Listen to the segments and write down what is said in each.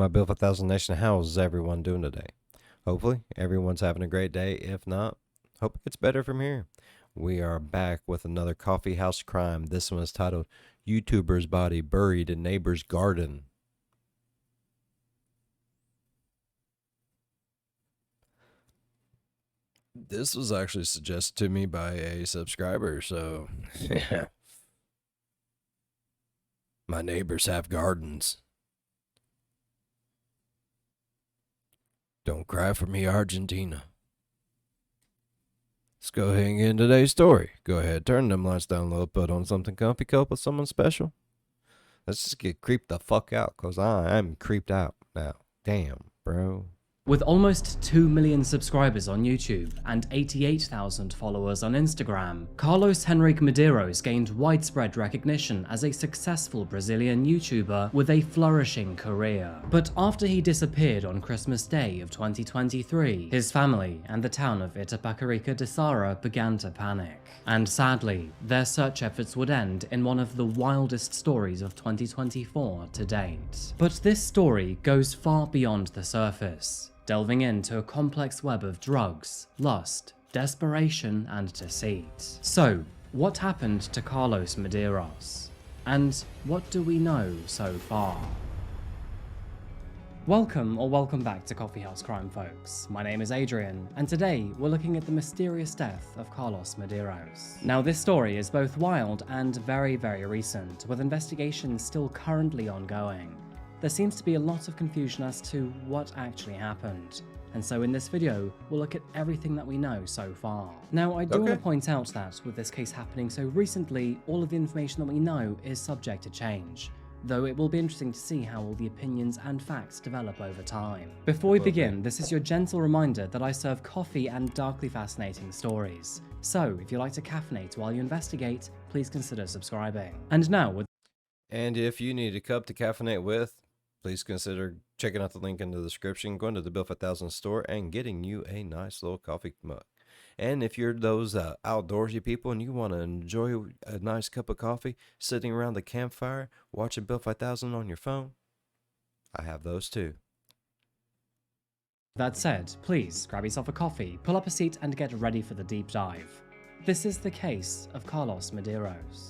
my Build 5000 Nation. How's everyone doing today? Hopefully, everyone's having a great day. If not, hope it gets better from here. We are back with another Coffeehouse Crime. This one is titled YouTuber's Body Buried in Neighbor's Garden. This was actually suggested to me by a subscriber, so yeah. My neighbors have gardens. Don't cry for me, Argentina. Let's go ahead and get into today's story. Go ahead, turn them lights down low, put on something comfy, cope with someone special. Let's just get creeped the fuck out, cause I'm creeped out now. Damn, bro. With almost 2 million subscribers on YouTube and 88,000 followers on Instagram, Carlos Henrique Medeiros gained widespread recognition as a successful Brazilian YouTuber with a flourishing career. But after he disappeared on Christmas Day of 2023, his family and the town of Itapecerica de Sara began to panic. And sadly, their search efforts would end in one of the wildest stories of 2024 to date. But this story goes far beyond the surface, delving into a complex web of drugs, lust, desperation, and deceit. So, what happened to Carlos Medeiros? And what do we know so far? Welcome back to Coffeehouse Crime, folks. My name is Adrian, and today we're looking at the mysterious death of Carlos Medeiros. Now, this story is both wild and very recent, with investigations still currently ongoing. There seems to be a lot of confusion as to what actually happened, and so in this video, we'll look at everything that we know so far. Now, I do want to point out that with this case happening so recently, all of the information that we know is subject to change, though it will be interesting to see how all the opinions and facts develop over time. Before we begin, this is your gentle reminder that I serve coffee and darkly fascinating stories, so if you like to caffeinate while you investigate, please consider subscribing. And now, And if you need a cup to caffeinate with, please consider checking out the link in the description, going to the Build 5000 store, and getting you a nice little coffee mug. And if you're those outdoorsy people and you want to enjoy a nice cup of coffee sitting around the campfire watching Build 5000 on your phone, I have those too. That said, please grab yourself a coffee, pull up a seat, and get ready for the deep dive. This is the case of Carlos Medeiros.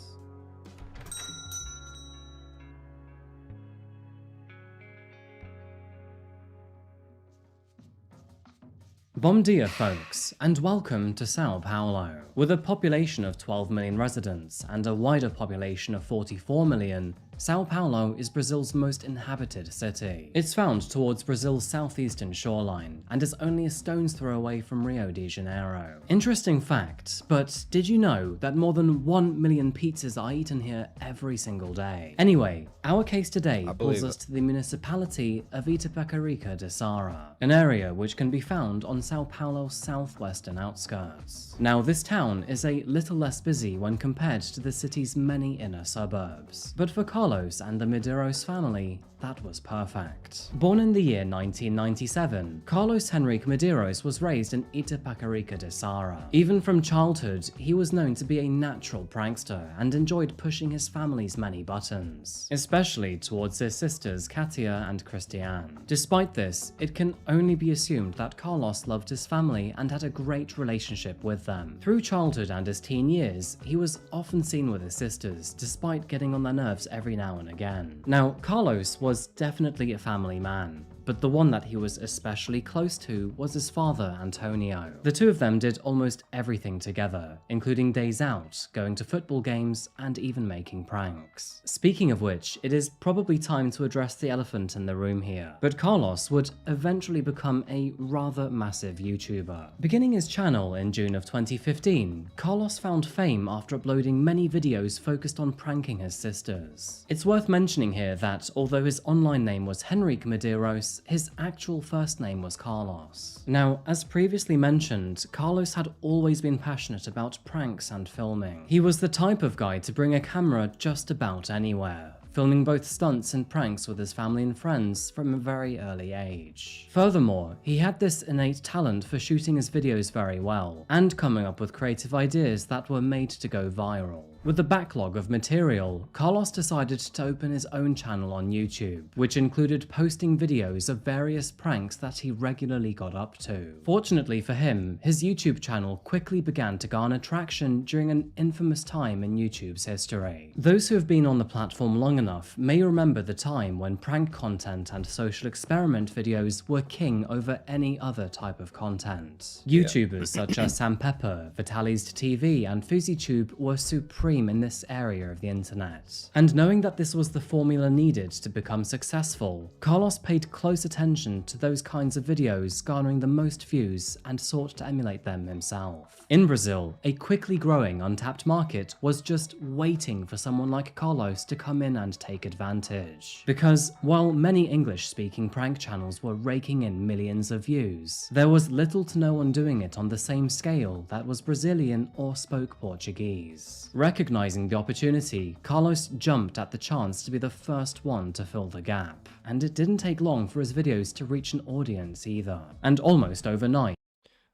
Bom dia, folks, and welcome to Sao Paulo. With a population of 12 million residents and a wider population of 44 million, Sao Paulo is Brazil's most inhabited city. It's found towards Brazil's southeastern shoreline and is only a stone's throw away from Rio de Janeiro. Interesting fact, but did you know that more than 1 million pizzas are eaten here every single day? Anyway, our case today pulls us to the municipality of Itapecerica de Sara, an area which can be found on Sao Paulo's southwestern outskirts. Now, this town is a little less busy when compared to the city's many inner suburbs, but for Carlos and the Medeiros family, that was perfect. Born in the year 1997, Carlos Henrique Medeiros was raised in Itapecerica de Sara. Even from childhood, he was known to be a natural prankster and enjoyed pushing his family's many buttons, especially towards his sisters Katia and Christiane. Despite this, it can only be assumed that Carlos loved his family and had a great relationship with them. Through childhood and his teen years, he was often seen with his sisters, despite getting on their nerves every now and again. Now, Carlos was definitely a family man, but the one that he was especially close to was his father, Antonio. The two of them did almost everything together, including days out, going to football games, and even making pranks. Speaking of which, it is probably time to address the elephant in the room here, but Carlos would eventually become a rather massive YouTuber. Beginning his channel in June of 2015, Carlos found fame after uploading many videos focused on pranking his sisters. It's worth mentioning here that although his online name was Henrique Medeiros, his actual first name was Carlos. Now, as previously mentioned, Carlos had always been passionate about pranks and filming. He was the type of guy to bring a camera just about anywhere, filming both stunts and pranks with his family and friends from a very early age. Furthermore, he had this innate talent for shooting his videos very well, and coming up with creative ideas that were made to go viral. With a backlog of material, Carlos decided to open his own channel on YouTube, which included posting videos of various pranks that he regularly got up to. Fortunately for him, his YouTube channel quickly began to garner traction during an infamous time in YouTube's history. Those who have been on the platform long enough may remember the time when prank content and social experiment videos were king over any other type of content. YouTubers such as Sam Pepper, Vitaly's TV, and FuzzyTube were supreme in this area of the internet. And knowing that this was the formula needed to become successful, Carlos paid close attention to those kinds of videos garnering the most views and sought to emulate them himself. In Brazil, a quickly growing untapped market was just waiting for someone like Carlos to come in and take advantage. Because while many English-speaking prank channels were raking in millions of views, there was little to no one doing it on the same scale that was Brazilian or spoke Portuguese. Recognizing the opportunity, Carlos jumped at the chance to be the first one to fill the gap. And it didn't take long for his videos to reach an audience either. And almost overnight,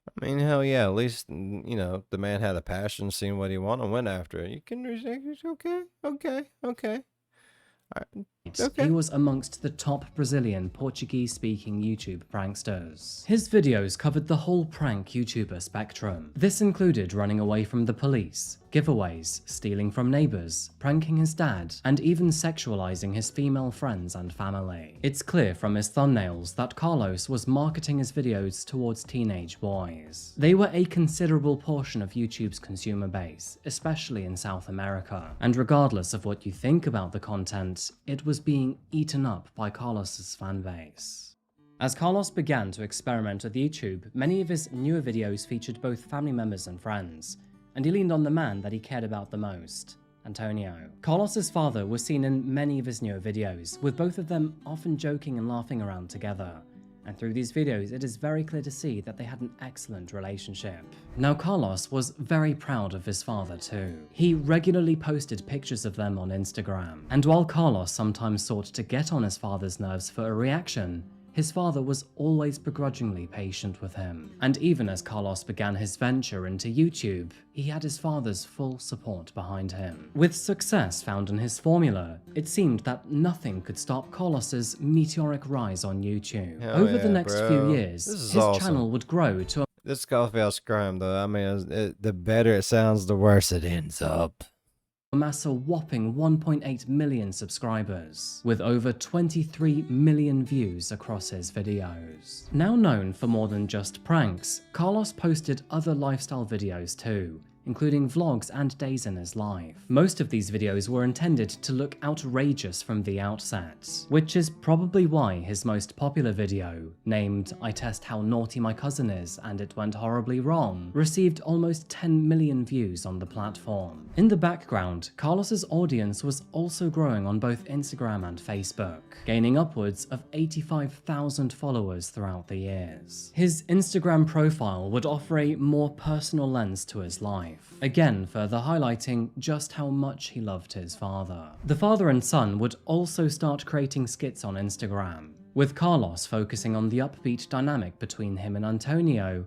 I mean, hell yeah, at least, the man had a passion, seen what he wanted, and went after it. You can reject it, okay. All right. Okay. He was amongst the top Brazilian Portuguese-speaking YouTube pranksters. His videos covered the whole prank YouTuber spectrum. This included running away from the police, giveaways, stealing from neighbors, pranking his dad, and even sexualizing his female friends and family. It's clear from his thumbnails that Carlos was marketing his videos towards teenage boys. They were a considerable portion of YouTube's consumer base, especially in South America. And regardless of what you think about the content, it was being eaten up by Carlos's fanbase. As Carlos began to experiment with YouTube, many of his newer videos featured both family members and friends, and he leaned on the man that he cared about the most, Antonio. Carlos's father was seen in many of his newer videos, with both of them often joking and laughing around together. And through these videos, it is very clear to see that they had an excellent relationship. Now, Carlos was very proud of his father too. He regularly posted pictures of them on Instagram, and while Carlos sometimes sought to get on his father's nerves for a reaction, his father was always begrudgingly patient with him. And even as Carlos began his venture into YouTube, he had his father's full support behind him. With success found in his formula, it seemed that nothing could stop Carlos's meteoric rise on YouTube. Over the next few years, his channel would grow to This Coffeehouse Crime, though, I mean, the better it sounds, the worse it ends up. amass a whopping 1.8 million subscribers, with over 23 million views across his videos. Now known for more than just pranks, Carlos posted other lifestyle videos too, including vlogs and days in his life. Most of these videos were intended to look outrageous from the outset, which is probably why his most popular video, named "I Test How Naughty My Cousin Is and It Went Horribly Wrong," received almost 10 million views on the platform. In the background, Carlos's audience was also growing on both Instagram and Facebook, gaining upwards of 85,000 followers throughout the years. His Instagram profile would offer a more personal lens to his life, again further highlighting just how much he loved his father. The father and son would also start creating skits on Instagram, with Carlos focusing on the upbeat dynamic between him and Antonio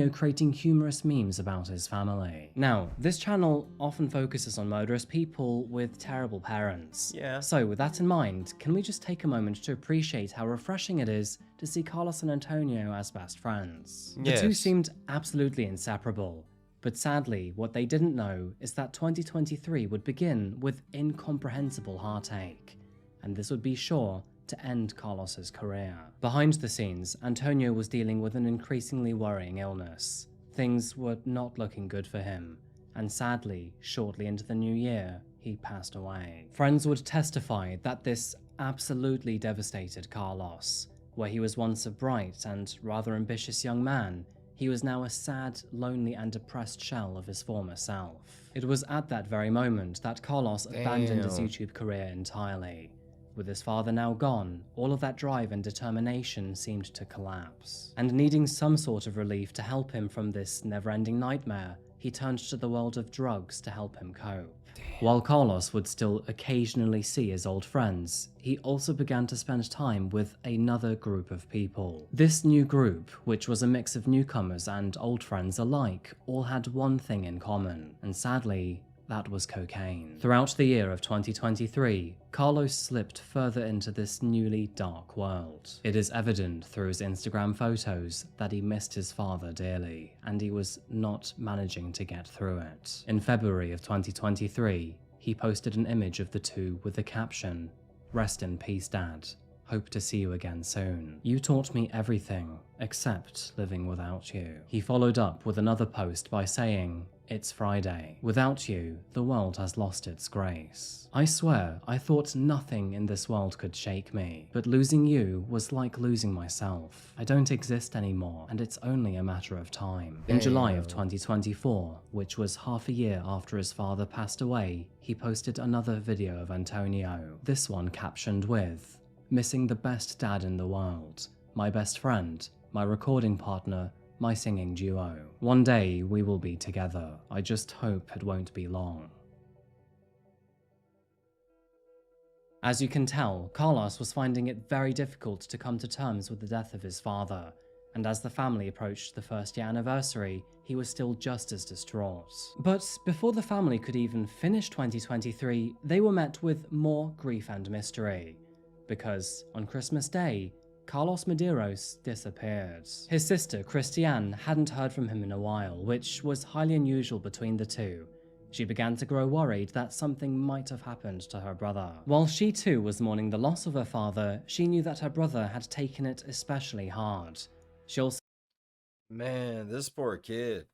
creating humorous memes about his family. Now, this channel often focuses on murderous people with terrible parents. Yeah. So with that in mind, can we just take a moment to appreciate how refreshing it is to see Carlos and Antonio as best friends? Yes. The two seemed absolutely inseparable. But sadly, what they didn't know is that 2023 would begin with incomprehensible heartache, and this would be sure to end Carlos's career. Behind the scenes, Antonio was dealing with an increasingly worrying illness. Things were not looking good for him, and sadly, shortly into the new year, he passed away. Friends would testify that this absolutely devastated Carlos. Where he was once a bright and rather ambitious young man, he was now a sad, lonely and depressed shell of his former self. It was at that very moment that Carlos abandoned his YouTube career entirely. With his father now gone, all of that drive and determination seemed to collapse. And needing some sort of relief to help him from this never-ending nightmare, he turned to the world of drugs to help him cope. While Carlos would still occasionally see his old friends, he also began to spend time with another group of people. This new group, which was a mix of newcomers and old friends alike, all had one thing in common, and sadly, that was cocaine. Throughout the year of 2023, Carlos slipped further into this newly dark world. It is evident through his Instagram photos that he missed his father dearly, and he was not managing to get through it. In February of 2023, he posted an image of the two with the caption, "Rest in peace, Dad. Hope to see you again soon. You taught me everything, except living without you." He followed up with another post by saying, "It's Friday. Without you, the world has lost its grace. I swear, I thought nothing in this world could shake me, but losing you was like losing myself. I don't exist anymore, and it's only a matter of time." In July of 2024, which was half a year after his father passed away, he posted another video of Antonio, this one captioned with, "Missing the best dad in the world, my best friend, my recording partner, my singing duo. One day we will be together. I just hope it won't be long." As you can tell, Carlos was finding it very difficult to come to terms with the death of his father, and as the family approached the first-year anniversary, he was still just as distraught. But before the family could even finish 2023, they were met with more grief and mystery. Because on Christmas Day, Carlos Medeiros disappeared. His sister, Christiane, hadn't heard from him in a while, which was highly unusual between the two. She began to grow worried that something might have happened to her brother. While she too was mourning the loss of her father, she knew that her brother had taken it especially hard. She also Man, this poor kid.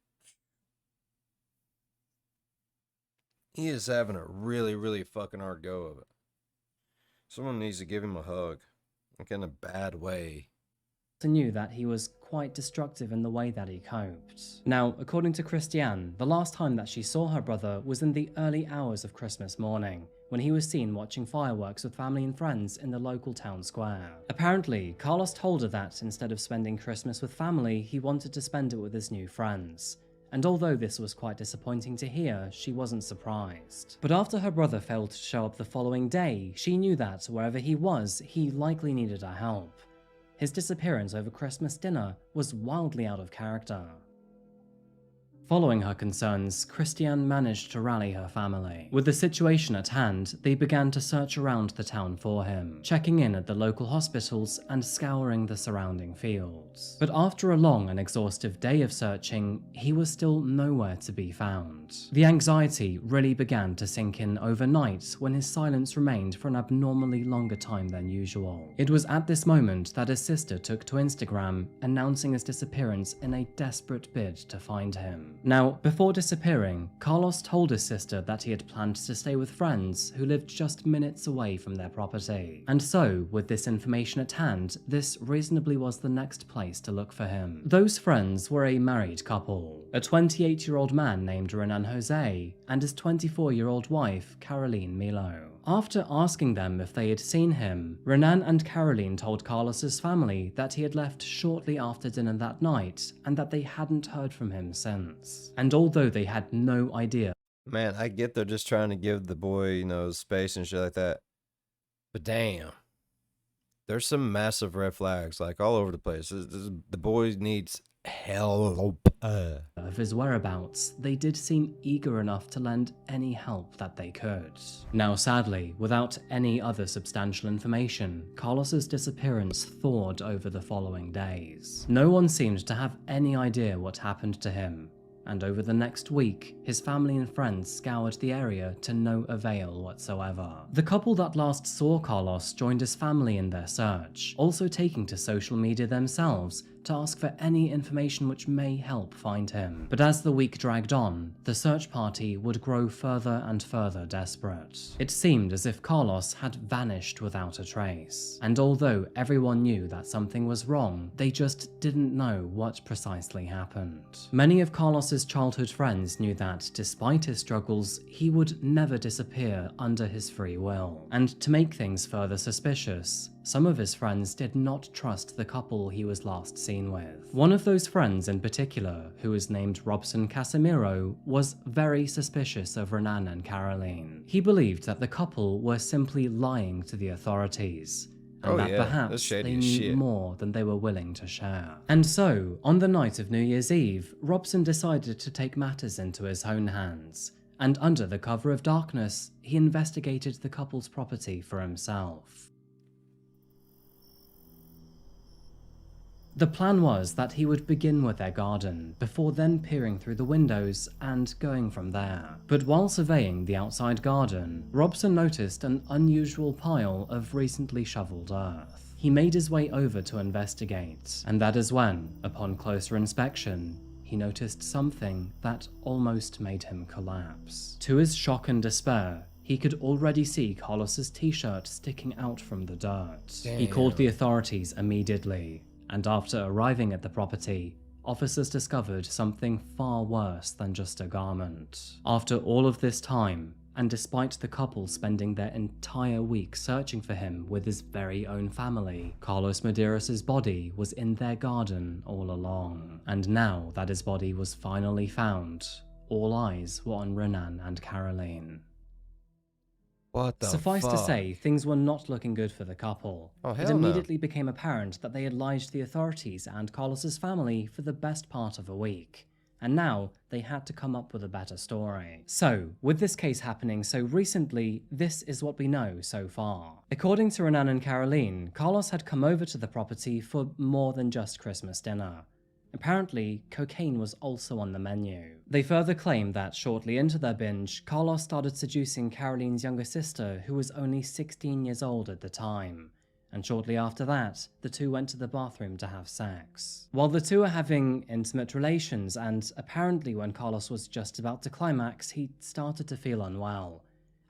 He is having a really, really fucking hard go of it. Someone needs to give him a hug. Like in a bad way. knew that he was quite destructive in the way that he coped. Now, according to Christiane, the last time that she saw her brother was in the early hours of Christmas morning, when he was seen watching fireworks with family and friends in the local town square. Apparently, Carlos told her that instead of spending Christmas with family, he wanted to spend it with his new friends. And although this was quite disappointing to hear, she wasn't surprised. But after her brother failed to show up the following day, she knew that wherever he was, he likely needed her help. His disappearance over Christmas dinner was wildly out of character. Following her concerns, Christiane managed to rally her family. With the situation at hand, they began to search around the town for him, checking in at the local hospitals and scouring the surrounding fields. But after a long and exhaustive day of searching, he was still nowhere to be found. The anxiety really began to sink in overnight when his silence remained for an abnormally longer time than usual. It was at this moment that his sister took to Instagram, announcing his disappearance in a desperate bid to find him. Now, before disappearing, Carlos told his sister that he had planned to stay with friends who lived just minutes away from their property. And so, with this information at hand, this reasonably was the next place to look for him. Those friends were a married couple, a 28-year-old man named Renan Jose and his 24-year-old wife, Caroline Milo. After asking them if they had seen him, Renan and Caroline told Carlos's family that he had left shortly after dinner that night and that they hadn't heard from him since. And although they had no idea, Man, I get they're just trying to give the boy, space and shit like that. But damn. There's some massive red flags, like all over the place. The boy needs help. Of his whereabouts, they did seem eager enough to lend any help that they could. Now sadly, without any other substantial information, Carlos's disappearance thawed over the following days. No one seemed to have any idea what happened to him, and over the next week, his family and friends scoured the area to no avail whatsoever. The couple that last saw Carlos joined his family in their search, also taking to social media themselves to ask for any information which may help find him. But as the week dragged on, the search party would grow further and further desperate. It seemed as if Carlos had vanished without a trace, and although everyone knew that something was wrong, they just didn't know what precisely happened. Many of Carlos's childhood friends knew that, despite his struggles, he would never disappear under his free will. And to make things further suspicious, some of his friends did not trust the couple he was last seen with. One of those friends in particular, who was named Robson Casimiro, was very suspicious of Renan and Caroline. He believed that the couple were simply lying to the authorities, and that perhaps they knew more than they were willing to share. And so, on the night of New Year's Eve, Robson decided to take matters into his own hands, and under the cover of darkness, he investigated the couple's property for himself. The plan was that he would begin with their garden, before then peering through the windows and going from there. But while surveying the outside garden, Robson noticed an unusual pile of recently shoveled earth. He made his way over to investigate, and that is when, upon closer inspection, he noticed something that almost made him collapse. To his shock and despair, he could already see Carlos's t-shirt sticking out from the dirt. Damn. He called the authorities immediately, and after arriving at the property, officers discovered something far worse than just a garment. After all of this time, and despite the couple spending their entire week searching for him with his very own family, Carlos Medeiros' body was in their garden all along. And now that his body was finally found, all eyes were on Renan and Caroline. What the Suffice to fuck? say, things were not looking good for the couple. Oh, It hell no. immediately became apparent that they had lied to the authorities and Carlos's family for the best part of a week, and now they had to come up with a better story. So, with this case happening so recently, this is what we know so far. According to Renan and Caroline, Carlos had come over to the property for more than just Christmas dinner. Apparently, cocaine was also on the menu. They further claimed that shortly into their binge, Carlos started seducing Caroline's younger sister, who was only 16 years old at the time. And shortly after that, the two went to the bathroom to have sex. While the two were having intimate relations, and apparently when Carlos was just about to climax, he started to feel unwell.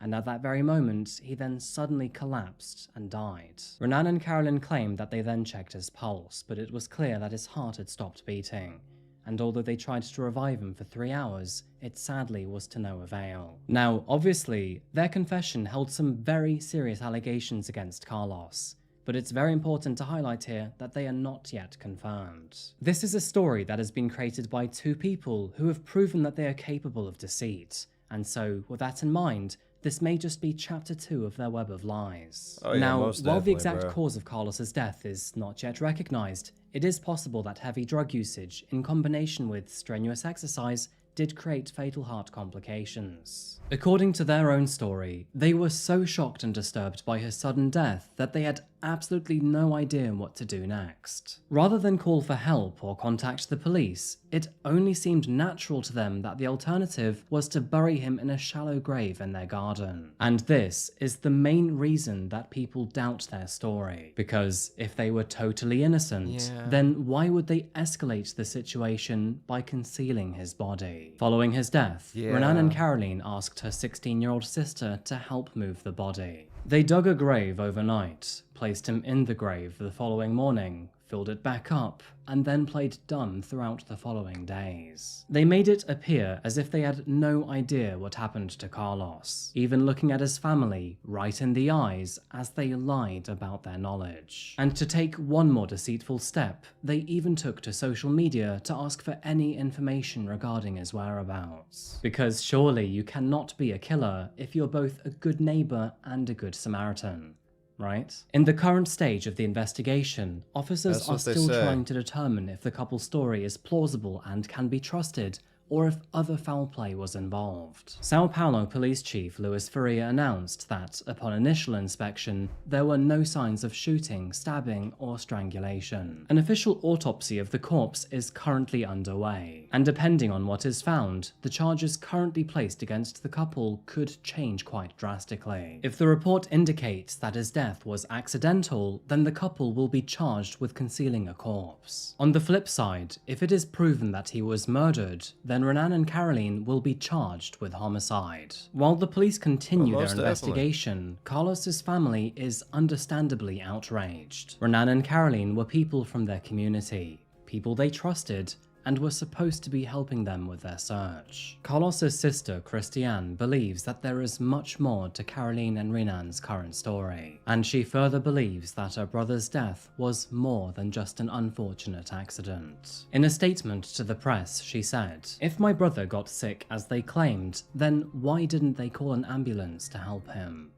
And at that very moment, he then suddenly collapsed and died. Renan and Caroline claimed that they then checked his pulse, but it was clear that his heart had stopped beating. And although they tried to revive him for 3 hours, it sadly was to no avail. Now, obviously, their confession held some very serious allegations against Carlos, but it's very important to highlight here that they are not yet confirmed. This is a story that has been created by two people who have proven that they are capable of deceit, and so, with that in mind, this may just be chapter 2 of their web of lies. Oh, yeah, now, most while the definitely, exact bro. cause of Carlos's death is not yet recognized, it is possible that heavy drug usage, in combination with strenuous exercise, did create fatal heart complications. According to their own story, they were so shocked and disturbed by his sudden death that they had absolutely no idea what to do next. Rather than call for help or contact the police, it only seemed natural to them that the alternative was to bury him in a shallow grave in their garden. And this is the main reason that people doubt their story. Because if they were totally innocent, then why would they escalate the situation by concealing his body? Following his death, Renan and Caroline asked her 16-year-old sister to help move the body. They dug a grave overnight, placed him in the grave the following morning, filled it back up, and then played dumb throughout the following days. They made it appear as if they had no idea what happened to Carlos, even looking at his family right in the eyes as they lied about their knowledge. And to take one more deceitful step, they even took to social media to ask for any information regarding his whereabouts. Because surely you cannot be a killer if you're both a good neighbor and a good Samaritan. Right? In the current stage of the investigation, officers are still trying to determine if the couple's story is plausible and can be trusted, or if other foul play was involved. Sao Paulo Police Chief Luis Faria announced that, upon initial inspection, there were no signs of shooting, stabbing, or strangulation. An official autopsy of the corpse is currently underway, and depending on what is found, the charges currently placed against the couple could change quite drastically. If the report indicates that his death was accidental, then the couple will be charged with concealing a corpse. On the flip side, if it is proven that he was murdered, then Renan and Caroline will be charged with homicide. While the police continue their investigation, Carlos's family is understandably outraged. Renan and Caroline were people from their community, people they trusted, and were supposed to be helping them with their search. Carlos's sister, Christiane, believes that there is much more to Caroline and Renan's current story, and she further believes that her brother's death was more than just an unfortunate accident. In a statement to the press, she said, "If my brother got sick as they claimed, then why didn't they call an ambulance to help him?"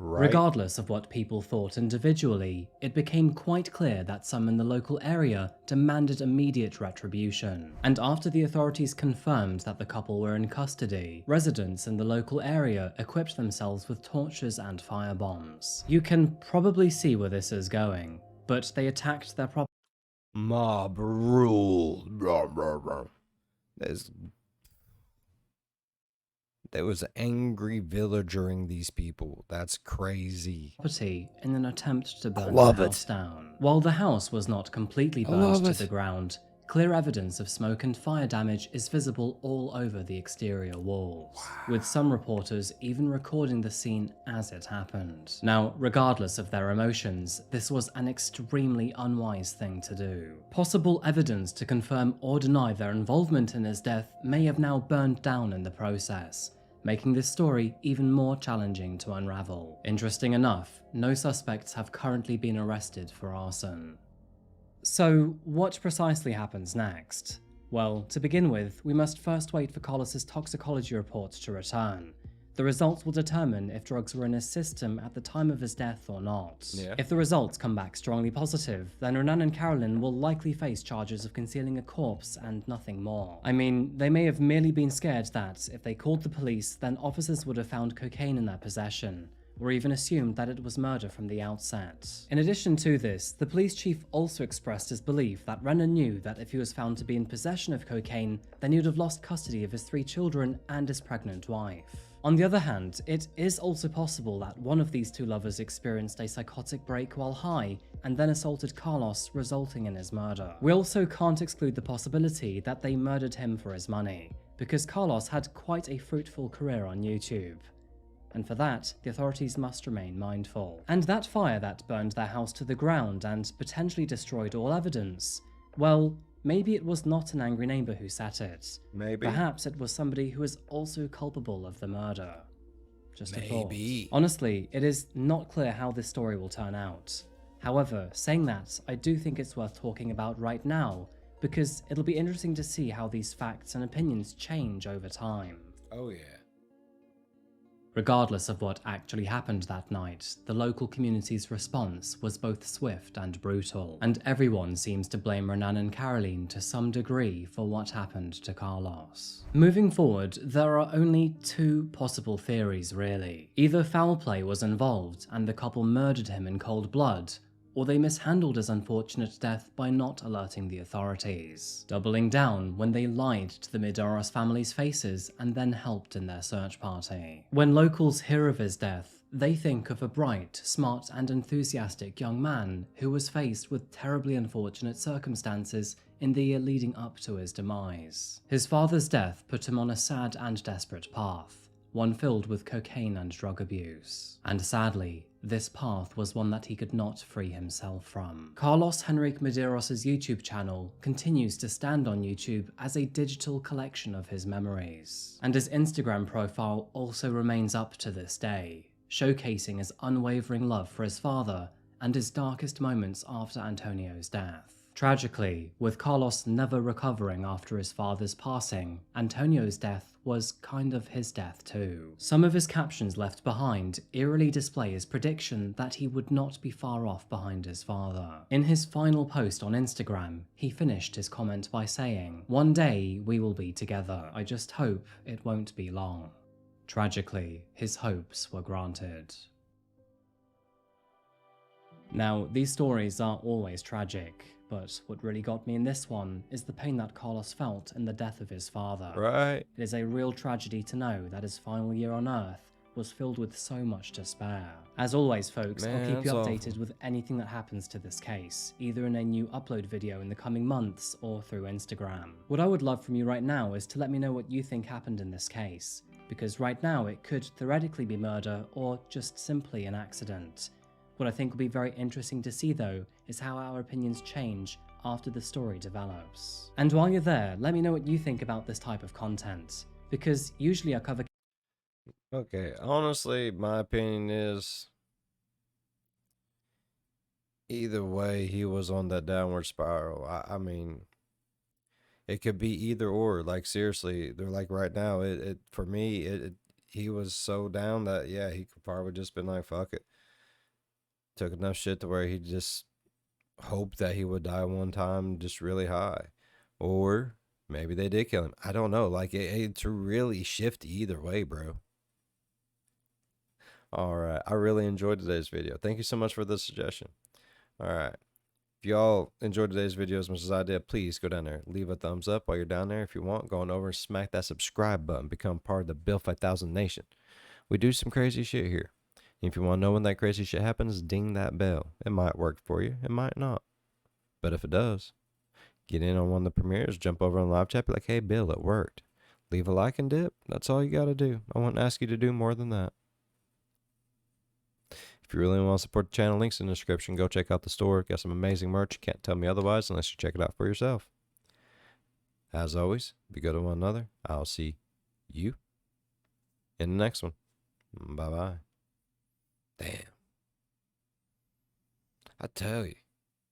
Right? Regardless of what people thought individually, it became quite clear that some in the local area demanded immediate retribution. And after the authorities confirmed that the couple were in custody, residents in the local area equipped themselves with torches and firebombs. You can probably see where this is going, but they attacked their property. Mob rule. There's There was an angry villager in these people. That's crazy. In an attempt to burn love the it. house down. While the house was not completely love burned to it. the ground, clear evidence of smoke and fire damage is visible all over the exterior walls, with some reporters even recording the scene as it happened. Now, regardless of their emotions, this was an extremely unwise thing to do. Possible evidence to confirm or deny their involvement in his death may have now burned down in the process, making this story even more challenging to unravel. Interesting enough, no suspects have currently been arrested for arson. So, what precisely happens next? Well, to begin with, we must first wait for Carlos's toxicology report to return. The results will determine if drugs were in his system at the time of his death or not. Yeah. If the results come back strongly positive, then Renan and Carolyn will likely face charges of concealing a corpse and nothing more. I mean, they may have merely been scared that, if they called the police, then officers would have found cocaine in their possession, or even assumed that it was murder from the outset. In addition to this, the police chief also expressed his belief that Renan knew that if he was found to be in possession of cocaine, then he would have lost custody of his 3 children and his pregnant wife. On the other hand, it is also possible that one of these 2 lovers experienced a psychotic break while high and then assaulted Carlos, resulting in his murder. We also can't exclude the possibility that they murdered him for his money, because Carlos had quite a fruitful career on YouTube. And for that, the authorities must remain mindful. And that fire that burned their house to the ground and potentially destroyed all evidence, well, maybe it was not an angry neighbor who set it. Maybe. Perhaps it was somebody who is also culpable of the murder. Just a thought. Maybe. Honestly, it is not clear how this story will turn out. However, saying that, I do think it's worth talking about right now, because it'll be interesting to see how these facts and opinions change over time. Oh, yeah. Regardless of what actually happened that night, the local community's response was both swift and brutal, and everyone seems to blame Renan and Caroline to some degree for what happened to Carlos. Moving forward, there are only 2 possible theories really. Either foul play was involved and the couple murdered him in cold blood, or they mishandled his unfortunate death by not alerting the authorities, doubling down when they lied to the Medeiros family's faces and then helped in their search party. When locals hear of his death, they think of a bright, smart and enthusiastic young man who was faced with terribly unfortunate circumstances in the year leading up to his demise. His father's death put him on a sad and desperate path, one filled with cocaine and drug abuse. And sadly, this path was one that he could not free himself from. Carlos Henrique Medeiros' YouTube channel continues to stand on YouTube as a digital collection of his memories, and his Instagram profile also remains up to this day, showcasing his unwavering love for his father and his darkest moments after Antonio's death. Tragically, with Carlos never recovering after his father's passing, Antonio's death was kind of his death too. Some of his captions left behind eerily display his prediction that he would not be far off behind his father. In his final post on Instagram, he finished his comment by saying, "One day we will be together. I just hope it won't be long." Tragically, his hopes were granted. Now, these stories are always tragic, but what really got me in this one is the pain that Carlos felt in the death of his father. Right. It is a real tragedy to know that his final year on Earth was filled with so much despair. As always, folks, I'll keep you updated with anything that happens to this case, either in a new upload video in the coming months or through Instagram. What I would love from you right now is to let me know what you think happened in this case, because right now it could theoretically be murder or just simply an accident. What I think will be very interesting to see though is how our opinions change after the story develops. And while you're there, let me know what you think about this type of content, because usually I cover... Okay, honestly, my opinion is either way, he was on that downward spiral. I mean, it could be either or. Like seriously, they're like right now. It for me, he was so down that, yeah, he could probably just been like, fuck it. Took enough shit to where he just hoped that he would die one time just really high. Or maybe they did kill him. I don't know. Like, it's really shifty either way, bro. All right. I really enjoyed today's video. Thank you so much for the suggestion. All right. If y'all enjoyed today's video as much as I did, please go down there. Leave a thumbs up while you're down there. If you want, go on over and smack that subscribe button. Become part of the Bill 5000 Nation. We do some crazy shit here. If you want to know when that crazy shit happens, ding that bell. It might work for you. It might not. But if it does, get in on one of the premieres. Jump over on live chat. Be like, hey, Bill, it worked. Leave a like and dip. That's all you got to do. I won't ask you to do more than that. If you really want to support the channel, links in the description. Go check out the store. Got some amazing merch. You can't tell me otherwise unless you check it out for yourself. As always, be good to one another. I'll see you in the next one. Bye-bye. Damn. I tell you,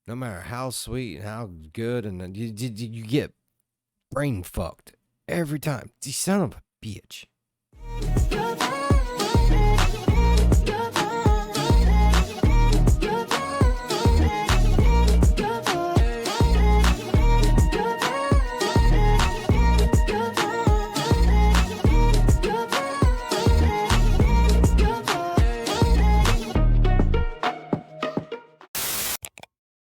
no matter how sweet and how good, and you get brain fucked every time. You son of a bitch.